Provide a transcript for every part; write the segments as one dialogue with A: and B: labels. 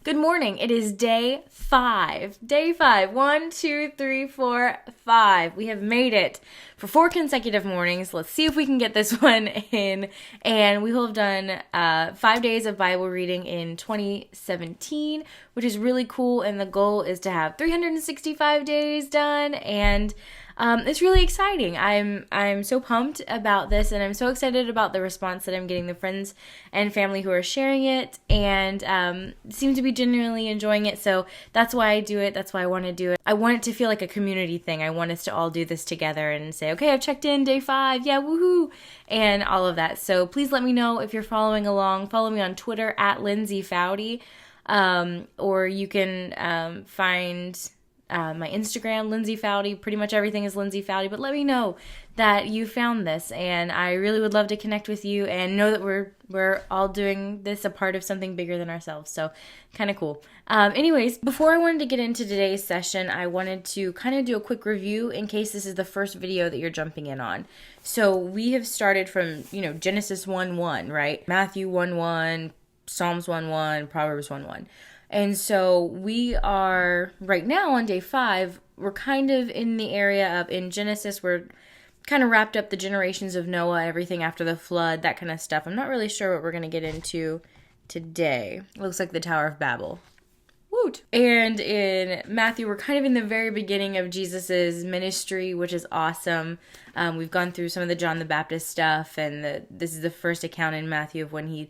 A: Good morning. It is day 5. Day 5. 1, 2, 3, 4, 5. We have made it for 4 consecutive mornings. Let's see if we can get this one in. And we will have done 5 days of Bible reading in 2017, which is really cool. And the goal is to have 365 days done. And it's really exciting. I'm so pumped about this, and I'm so excited about the response that I'm getting, the friends and family who are sharing it, and seem to be genuinely enjoying it. So that's why I do it. That's why I want to do it. I want it to feel like a community thing. I want us to all do this together and say, okay, I've checked in day 5. Yeah, woohoo, and all of that. So please let me know if you're following along. Follow me on Twitter at Lindsay Foudy, or you can find my Instagram, Lindsay Foudy. Pretty much everything is Lindsay Foudy, but let me know that you found this, and I really would love to connect with you and know that we're all doing this a part of something bigger than ourselves. So kind of cool. Anyways, before I wanted to get into today's session, I wanted to kind of do a quick review in case this is the first video that you're jumping in on. So we have started from, Genesis 1:1, right? Matthew 1:1, Psalms 1:1, Proverbs 1:1. And so we are right now on day 5. We're kind of in the area of, in Genesis, we're kind of wrapped up the generations of Noah, everything after the flood, that kind of stuff. I'm not really sure what we're going to get into today. It looks like the Tower of Babel. Woot! And in Matthew, we're kind of in the very beginning of Jesus's ministry, which is awesome. We've gone through some of the John the Baptist stuff, and this is the first account in Matthew of when he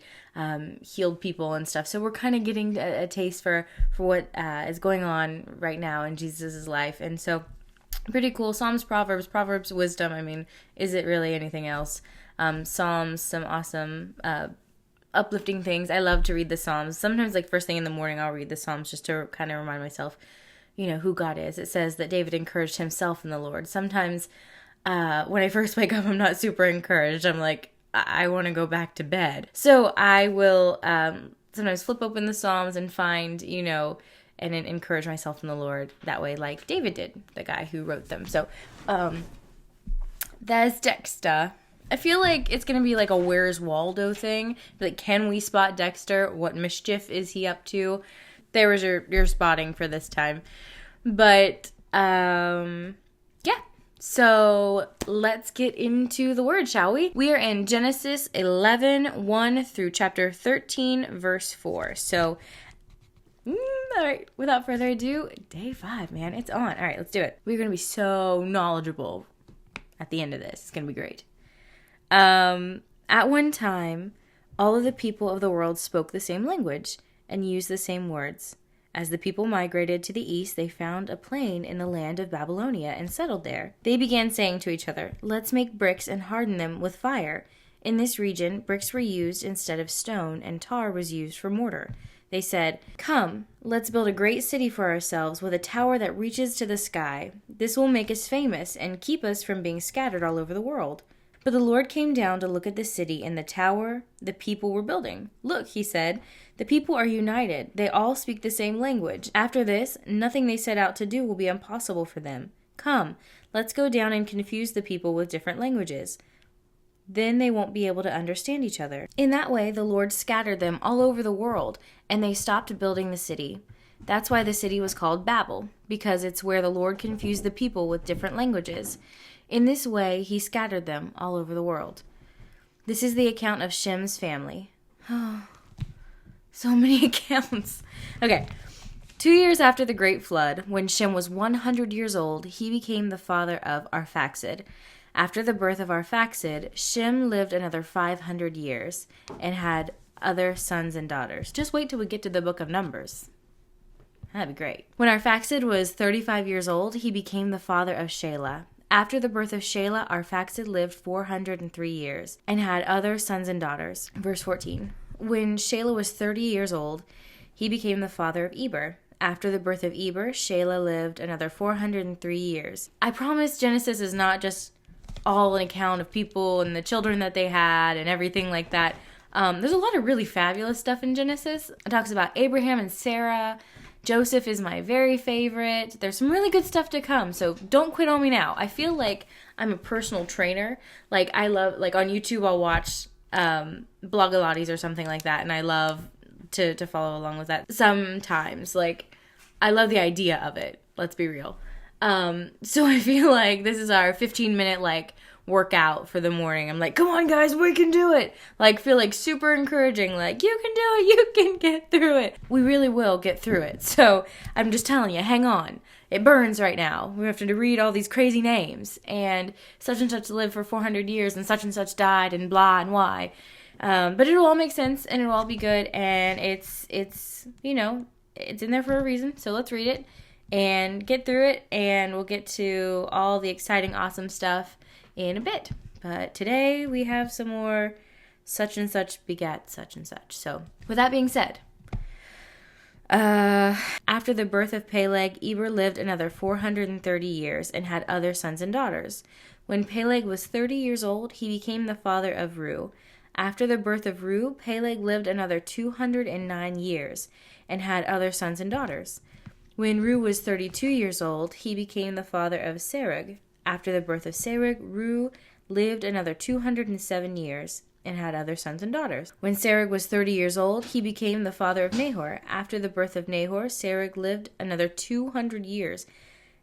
A: healed people and stuff. So we're kind of getting a taste for what is going on right now in Jesus's life. And so pretty cool. Psalms, Proverbs, wisdom. I mean, is it really anything else? Psalms, some awesome uplifting things. I love to read the Psalms. Sometimes, like, first thing in the morning, I'll read the Psalms just to kind of remind myself, who God is. It says that David encouraged himself in the Lord. Sometimes when I first wake up, I'm not super encouraged. I'm like, I want to go back to bed. So I will sometimes flip open the Psalms and find, and then encourage myself in the Lord that way, like David did, the guy who wrote them. So that's Dexter. I feel like it's going to be like a Where's Waldo thing. Like, can we spot Dexter? What mischief is he up to? There was your spotting for this time. But, yeah. So, let's get into the word, shall we? We are in Genesis 11:1 through chapter 13, verse 4. So, all right, without further ado, day 5, man. It's on. All right, let's do it. We're going to be so knowledgeable at the end of this. It's going to be great. At one time, all of the people of the world spoke the same language and used the same words. As the people migrated to the east, they found a plain in the land of Babylonia and settled there. They began saying to each other, "Let's make bricks and harden them with fire." In this region, bricks were used instead of stone, and tar was used for mortar. They said, "Come, let's build a great city for ourselves with a tower that reaches to the sky. This will make us famous and keep us from being scattered all over the world." But the Lord came down to look at the city and the tower the people were building. "Look," he said, "the people are united. They all speak the same language. After this, nothing they set out to do will be impossible for them. Come, let's go down and confuse the people with different languages. Then they won't be able to understand each other." In that way, the Lord scattered them all over the world, and they stopped building the city. That's why the city was called Babel, because it's where the Lord confused the people with different languages. In this way, he scattered them all over the world. This is the account of Shem's family. Oh, so many accounts. Okay. 2 years after the Great Flood, when Shem was 100 years old, he became the father of Arphaxad. After the birth of Arphaxad, Shem lived another 500 years and had other sons and daughters. Just wait till we get to the book of Numbers. That'd be great. When Arphaxad was 35 years old, he became the father of Shelah. After the birth of Shelah, Arphaxad lived 403 years and had other sons and daughters. Verse 14. When Shelah was 30 years old, he became the father of Eber. After the birth of Eber, Shelah lived another 403 years. I promise Genesis is not just all an account of people and the children that they had and everything like that. There's a lot of really fabulous stuff in Genesis. It talks about Abraham and Sarah. Joseph is my very favorite. There's some really good stuff to come, so don't quit on me now. I feel like I'm a personal trainer. Like, I love, like, on YouTube I'll watch Blogilates or something like that, and I love to follow along with that. Sometimes, like, I love the idea of it. Let's be real. So I feel like this is our 15-minute, like, workout for the morning. I'm like, come on, guys, we can do it. Like, feel like super encouraging. Like, you can do it. You can get through it. We really will get through it. So I'm just telling you, hang on. It burns right now. We have to read all these crazy names. And such lived for 400 years and such died and blah and why. But it'll all make sense and it'll all be good. And it's you know, it's in there for a reason. So let's read it and get through it. And we'll get to all the exciting, awesome stuff in a bit. But today we have some more such and such begat such and such. So with that being said, after the birth of Peleg, Eber lived another 430 years and had other sons and daughters. When Peleg was 30 years old, he became the father of Reu. After the birth of Reu, Peleg lived another 209 years and had other sons and daughters. When Reu was 32 years old, he became the father of Serug. After the birth of Serug, Reu lived another 207 years and had other sons and daughters. When Serug was 30 years old, he became the father of Nahor. After the birth of Nahor, Serug lived another 200 years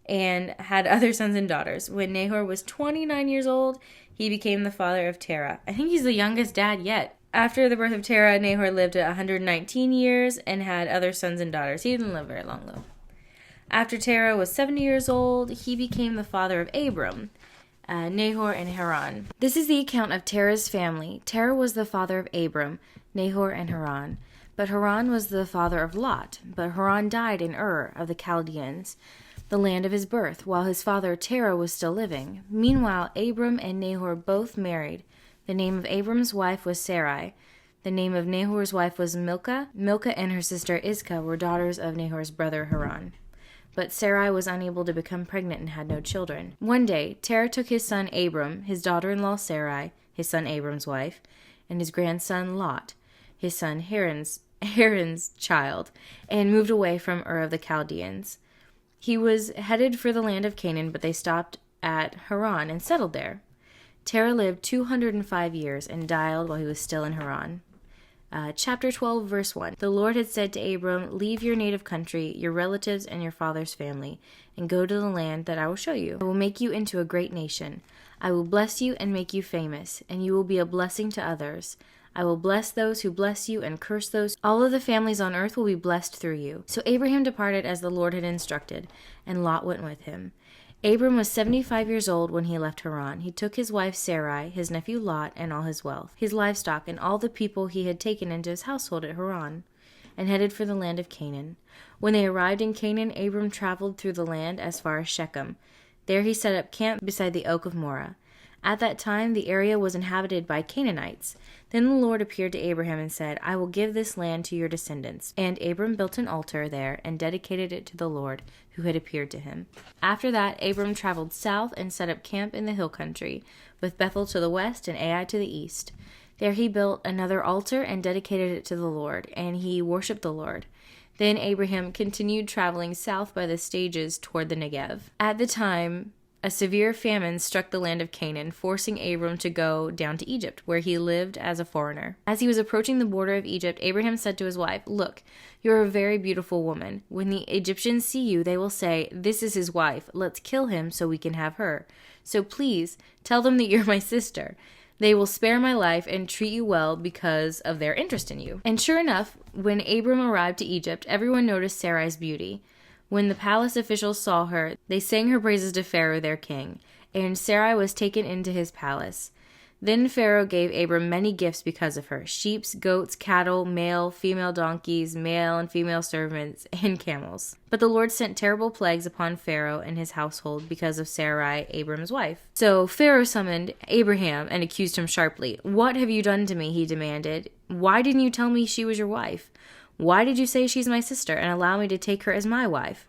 A: and had other sons and daughters. When Nahor was 29 years old, he became the father of Terah. I think he's the youngest dad yet. After the birth of Terah, Nahor lived 119 years and had other sons and daughters. He didn't live very long, though. After Terah was 70 years old, he became the father of Abram, Nahor, and Haran. This is the account of Terah's family. Terah was the father of Abram, Nahor, and Haran. But Haran was the father of Lot. But Haran died in Ur of the Chaldeans, the land of his birth, while his father Terah was still living. Meanwhile, Abram and Nahor both married. The name of Abram's wife was Sarai. The name of Nahor's wife was Milcah. Milcah and her sister Iscah were daughters of Nahor's brother Haran. But Sarai was unable to become pregnant and had no children. One day, Terah took his son Abram, his daughter-in-law Sarai, his son Abram's wife, and his grandson Lot, his son Haran's child, and moved away from Ur of the Chaldeans. He was headed for the land of Canaan, but they stopped at Haran and settled there. Terah lived 205 years and died while he was still in Haran. Chapter 12, verse 1. The Lord had said to Abram, "Leave your native country, your relatives, and your father's family, and go to the land that I will show you. I will make you into a great nation. I will bless you and make you famous, and you will be a blessing to others. I will bless those who bless you and curse those. All of the families on earth will be blessed through you." So Abraham departed as the Lord had instructed, and Lot went with him. Abram was 75 years old when he left Haran. He took his wife Sarai, his nephew Lot, and all his wealth, his livestock, and all the people he had taken into his household at Haran, and headed for the land of Canaan. When they arrived in Canaan, Abram traveled through the land as far as Shechem. There he set up camp beside the oak of Moreh. At that time, the area was inhabited by Canaanites. Then the Lord appeared to Abraham and said, "I will give this land to your descendants." And Abram built an altar there and dedicated it to the Lord, who had appeared to him. After that, Abram traveled south and set up camp in the hill country, with Bethel to the west and Ai to the east. There he built another altar and dedicated it to the Lord, and he worshipped the Lord. Then Abraham continued traveling south by the stages toward the Negev. At the time, a severe famine struck the land of Canaan, forcing Abram to go down to Egypt, where he lived as a foreigner. As he was approaching the border of Egypt, Abraham said to his wife, "Look, you are a very beautiful woman. When the Egyptians see you, they will say, 'This is his wife. Let's kill him so we can have her.' So please, tell them that you're my sister. They will spare my life and treat you well because of their interest in you." And sure enough, when Abram arrived to Egypt, everyone noticed Sarai's beauty. When the palace officials saw her, they sang her praises to Pharaoh, their king, and Sarai was taken into his palace. Then Pharaoh gave Abram many gifts because of her: sheep, goats, cattle, male, female donkeys, male and female servants, and camels. But the Lord sent terrible plagues upon Pharaoh and his household because of Sarai, Abram's wife. So Pharaoh summoned Abraham and accused him sharply. "What have you done to me?" he demanded. "Why didn't you tell me she was your wife? Why did you say she's my sister and allow me to take her as my wife?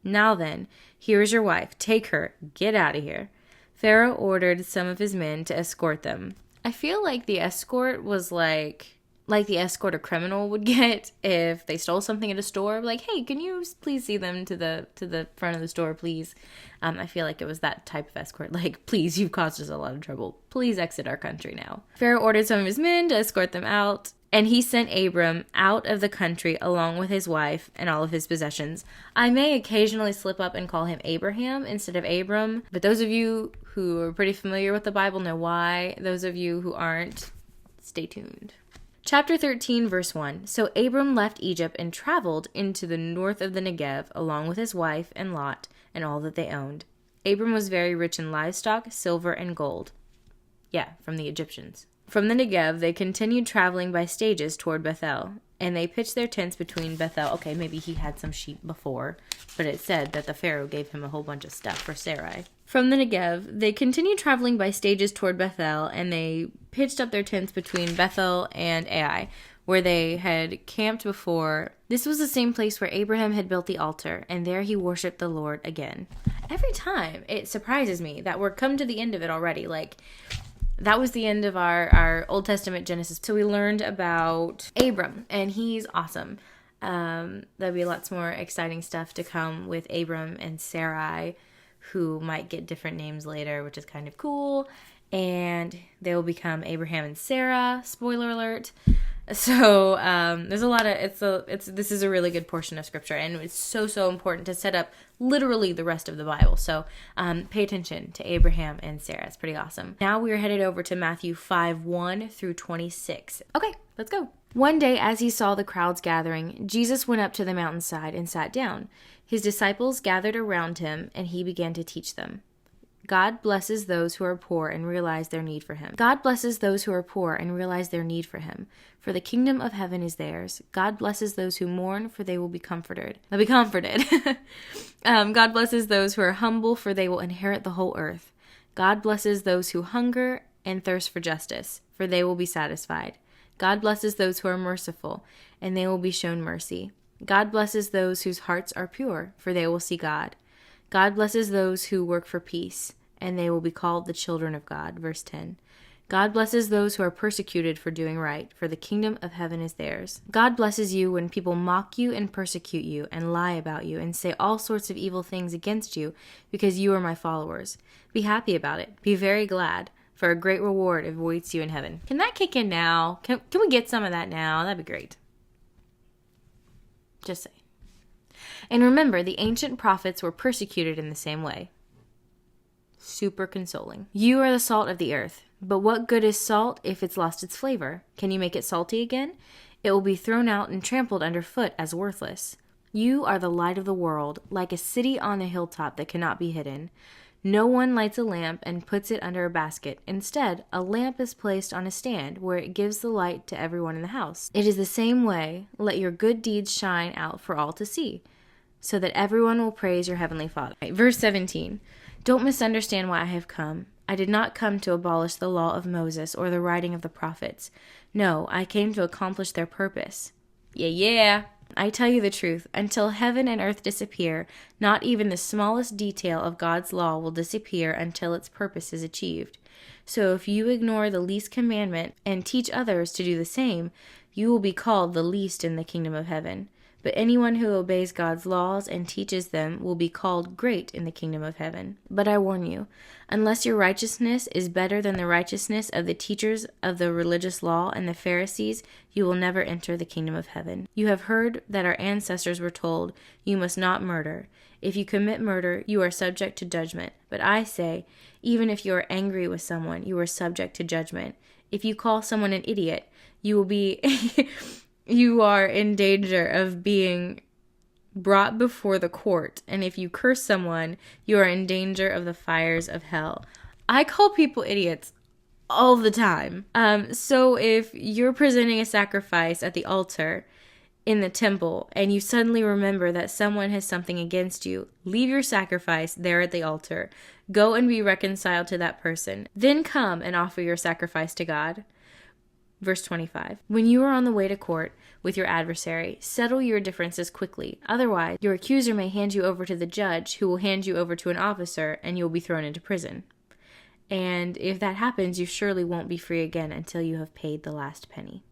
A: Now then, here is your wife. Take her. Get out of here." Pharaoh ordered some of his men to escort them. I feel like the escort was like the escort a criminal would get if they stole something at a store. Like, "Hey, can you please see them to the front of the store, please?" I feel like it was that type of escort. Like, "Please, you've caused us a lot of trouble. Please exit our country now." Pharaoh ordered some of his men to escort them out, And he sent Abram out of the country along with his wife and all of his possessions. I may occasionally slip up and call him Abraham instead of Abram, but those of you who are pretty familiar with the Bible know why. Those of you who aren't, stay tuned. Chapter 13, verse 1. So Abram left Egypt and traveled into the north of the Negev along with his wife and Lot and all that they owned. Abram was very rich in livestock, silver, and gold. Yeah, from the Egyptians. From the Negev, they continued traveling by stages toward Bethel, and they pitched their tents between Bethel. Okay, maybe he had some sheep before, but it said that the Pharaoh gave him a whole bunch of stuff for Sarai. From the Negev, they continued traveling by stages toward Bethel, and they pitched up their tents between Bethel and Ai, where they had camped before. This was the same place where Abraham had built the altar, and there he worshipped the Lord again. Every time, it surprises me that we're come to the end of it already. Like, that was the end of our Old Testament Genesis. So we learned about Abram, and he's awesome. There'll be lots more exciting stuff to come with Abram and Sarai, who might get different names later, which is kind of cool. And they will become Abraham and Sarah. Spoiler alert. So there's a lot of this is a really good portion of scripture, and it's so important to set up literally the rest of the Bible. So pay attention to Abraham and Sarah. It's pretty awesome. Now we are headed over to Matthew 5:1 through 26. Okay, let's go. One day, as he saw the crowds gathering, Jesus went up to the mountainside and sat down. His disciples gathered around him, and he began to teach them. God blesses those who are poor and realize their need for him. God blesses those who are poor and realize their need for him. For the kingdom of heaven is theirs. God blesses those who mourn, for they will be comforted. They'll be comforted. God blesses those who are humble, for they will inherit the whole earth. God blesses those who hunger and thirst for justice, for they will be satisfied. God blesses those who are merciful, and they will be shown mercy. God blesses those whose hearts are pure, for they will see God. God blesses those who work for peace, and they will be called the children of God. Verse 10. God blesses those who are persecuted for doing right, for the kingdom of heaven is theirs. God blesses you when people mock you and persecute you and lie about you and say all sorts of evil things against you because you are my followers. Be happy about it. Be very glad, for a great reward awaits you in heaven. Can that kick in now? Can we get some of that now? That'd be great. Just say. And remember, the ancient prophets were persecuted in the same way. Super consoling. You are the salt of the earth. But what good is salt if it's lost its flavor? Can you make it salty again? It will be thrown out and trampled underfoot as worthless. You are the light of the world, like a city on a hilltop that cannot be hidden. No one lights a lamp and puts it under a basket. Instead, a lamp is placed on a stand where it gives the light to everyone in the house. It is the same way. Let your good deeds shine out for all to see, so that everyone will praise your heavenly Father. Verse 17. Don't misunderstand why I have come. I did not come to abolish the law of Moses or the writing of the prophets. No, I came to accomplish their purpose. Yeah. I tell you the truth, until heaven and earth disappear, not even the smallest detail of God's law will disappear until its purpose is achieved. So if you ignore the least commandment and teach others to do the same, you will be called the least in the kingdom of heaven. But anyone who obeys God's laws and teaches them will be called great in the kingdom of heaven. But I warn you, unless your righteousness is better than the righteousness of the teachers of the religious law and the Pharisees, you will never enter the kingdom of heaven. You have heard that our ancestors were told, you must not murder. If you commit murder, you are subject to judgment. But I say, even if you are angry with someone, you are subject to judgment. If you call someone an idiot, you will be... You are in danger of being brought before the court, and if you curse someone, you are in danger of the fires of hell. I call people idiots all the time. So if you're presenting a sacrifice at the altar in the temple, and you suddenly remember that someone has something against you, leave your sacrifice there at the altar. Go and be reconciled to that person. Then come and offer your sacrifice to God. Verse 25. When you are on the way to court with your adversary, settle your differences quickly. Otherwise, your accuser may hand you over to the judge, who will hand you over to an officer, and you will be thrown into prison. And if that happens, you surely won't be free again until you have paid the last penny.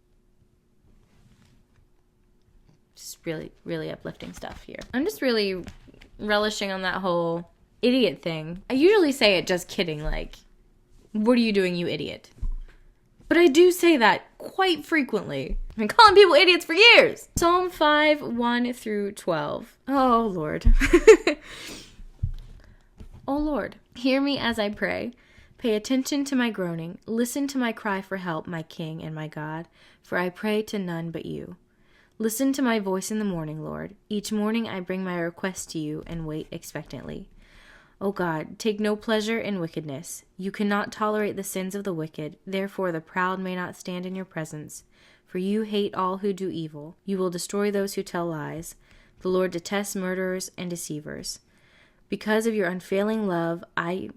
A: Just really, really uplifting stuff here. I'm just really relishing on that whole idiot thing. I usually say it just kidding, like, what are you doing, you idiot? But I do say that quite frequently. I've been calling people idiots for years. Psalm 5, 1 through 12. Oh, Lord. Oh, Lord, hear me as I pray. Pay attention to my groaning. Listen to my cry for help, my King and my God, for I pray to none but you. Listen to my voice in the morning, Lord. Each morning I bring my request to you and wait expectantly. O God, take no pleasure in wickedness. You cannot tolerate the sins of the wicked. Therefore the proud may not stand in your presence. For you hate all who do evil. You will destroy those who tell lies. The Lord detests murderers and deceivers. Because of your unfailing love, I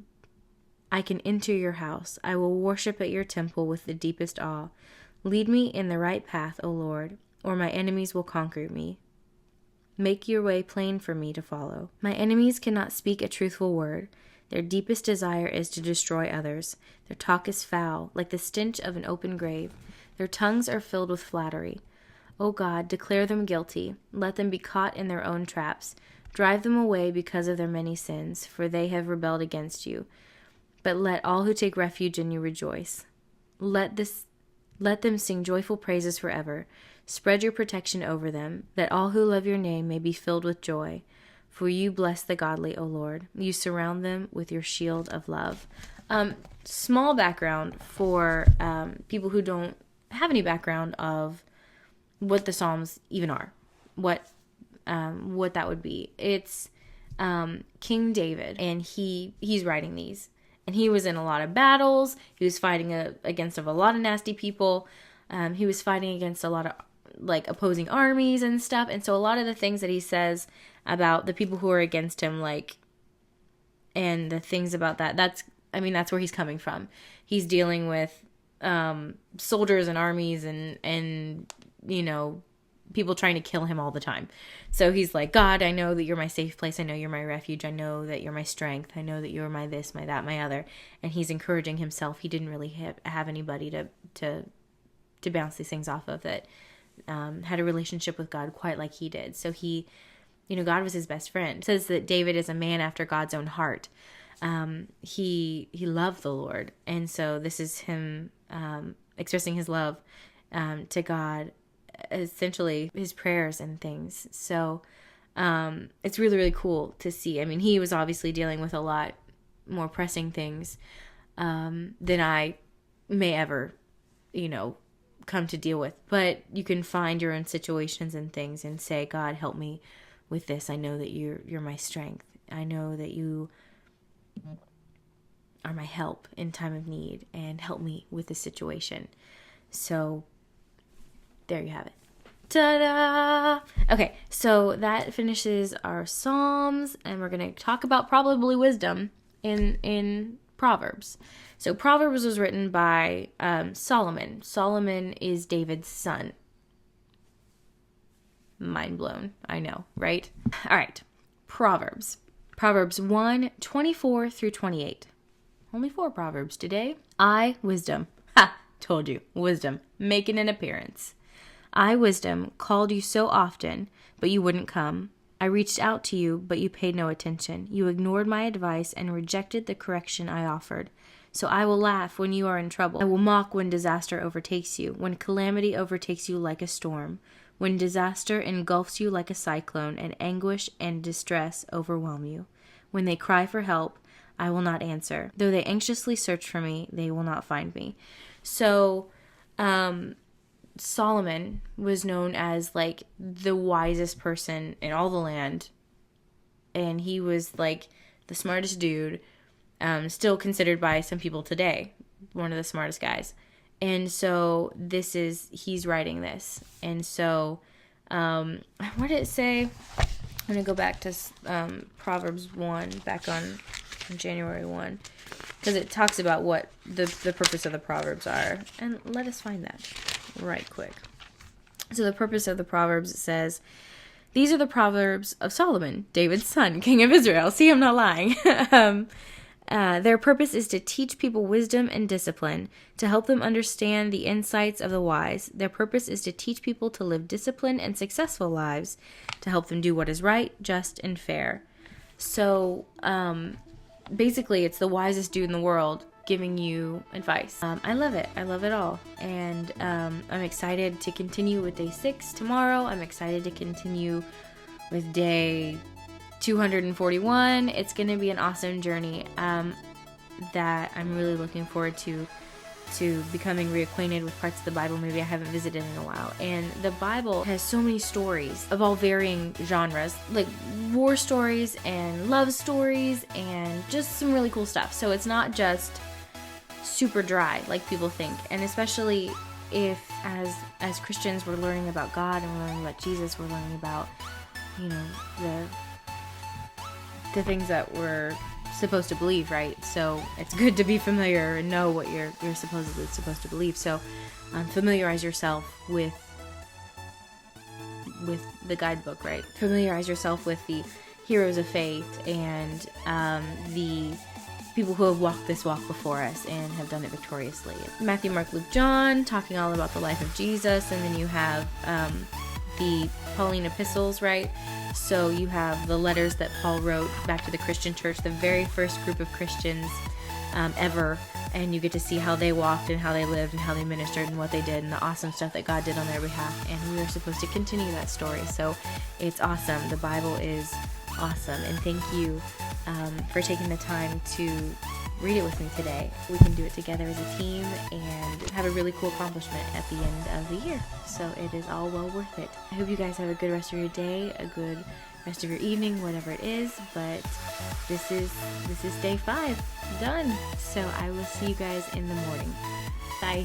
A: can enter your house. I will worship at your temple with the deepest awe. Lead me in the right path, O Lord, or my enemies will conquer me. Make your way plain for me to follow. My enemies cannot speak a truthful word. Their deepest desire is to destroy others. Their talk is foul, like the stench of an open grave. Their tongues are filled with flattery. O God, declare them guilty. Let them be caught in their own traps. Drive them away because of their many sins, for they have rebelled against you. But let all who take refuge in you rejoice. Let them sing joyful praises forever. Spread your protection over them, that all who love your name may be filled with joy. For you bless the godly, O Lord. You surround them with your shield of love. Small background for people who don't have any background of what the Psalms even are, what that would be. It's King David, and he's writing these, and he was in a lot of battles. He was fighting against a lot of nasty people. He was fighting against a lot of opposing armies and stuff, and so a lot of the things that he says about the people who are against him, and the things about that's where he's coming from. He's dealing with soldiers and armies and people trying to kill him all the time. So he's like, God, I know that you're my safe place. I know you're my refuge. I know that you're my strength. I know that you're my this, my that, my other. And he's encouraging himself. He didn't really have anybody to bounce these things off of that had a relationship with God quite like he did. So God was his best friend. It says that David is a man after God's own heart. He loved the Lord. And so this is him expressing his love to God, essentially his prayers and things. So it's really, really cool to see. I mean, he was obviously dealing with a lot more pressing things than I may ever, come to deal with. But you can find your own situations and things and say, God, help me with this. I know that you're my strength. I know that you are my help in time of need, and help me with this situation. So there you have it. Ta-da! Okay, so that finishes our Psalms, and we're going to talk about probably wisdom in Proverbs. So Proverbs was written by Solomon. Solomon is David's son. Mind blown, I know, right? All right, Proverbs. Proverbs 1, 24 through 28. Only 4 Proverbs today. Wisdom. Ha! Told you. Wisdom. Making an appearance. Wisdom, called you so often, but you wouldn't come. I reached out to you, but you paid no attention. You ignored my advice and rejected the correction I offered. So I will laugh when you are in trouble. I will mock when disaster overtakes you, when calamity overtakes you like a storm, when disaster engulfs you like a cyclone, and anguish and distress overwhelm you. When they cry for help, I will not answer. Though they anxiously search for me, they will not find me. So, Solomon was known as the wisest person in all the land, and he was the smartest dude, still considered by some people today one of the smartest guys. And so he's writing this, and so what did it say? I'm gonna go back to Proverbs 1, back on January 1, because it talks about what the purpose of the Proverbs are, and let us find that right quick. So the purpose of the Proverbs, it says, these are the Proverbs of Solomon, David's son, king of Israel. See, I'm not lying. Their purpose is to teach people wisdom and discipline, to help them understand the insights of the wise. Their purpose is to teach people to live disciplined and successful lives, to help them do what is right, just, and fair. So, basically, it's the wisest dude in the world giving you advice. I love it. I love it all. And I'm excited to continue with day 6 tomorrow. I'm excited to continue with day 241. It's going to be an awesome journey that I'm really looking forward to becoming reacquainted with parts of the Bible maybe I haven't visited in a while. And the Bible has so many stories of all varying genres, like war stories and love stories and just some really cool stuff. So it's not just super dry like people think. And especially if as Christians we're learning about God and we're learning about Jesus, we're learning about, you know, the things that we're supposed to believe, right? So it's good to be familiar and know what you're supposedly supposed to believe. So familiarize yourself with the guidebook, right? Familiarize yourself with the heroes of faith and the people who have walked this walk before us and have done it victoriously. Matthew, Mark, Luke, John, talking all about the life of Jesus, and then you have the Pauline epistles, right? So you have the letters that Paul wrote back to the Christian church, the very first group of Christians ever, and you get to see how they walked and how they lived and how they ministered and what they did and the awesome stuff that God did on their behalf. And we are supposed to continue that story. So it's awesome. The Bible is awesome. And thank you for taking the time to read it with me today. We can do it together as a team and have a really cool accomplishment at the end of the year. So it is all well worth it. I hope you guys have a good rest of your day, a good rest of your evening, whatever it is. But this is day 5 done. So I will see you guys in the morning. Bye.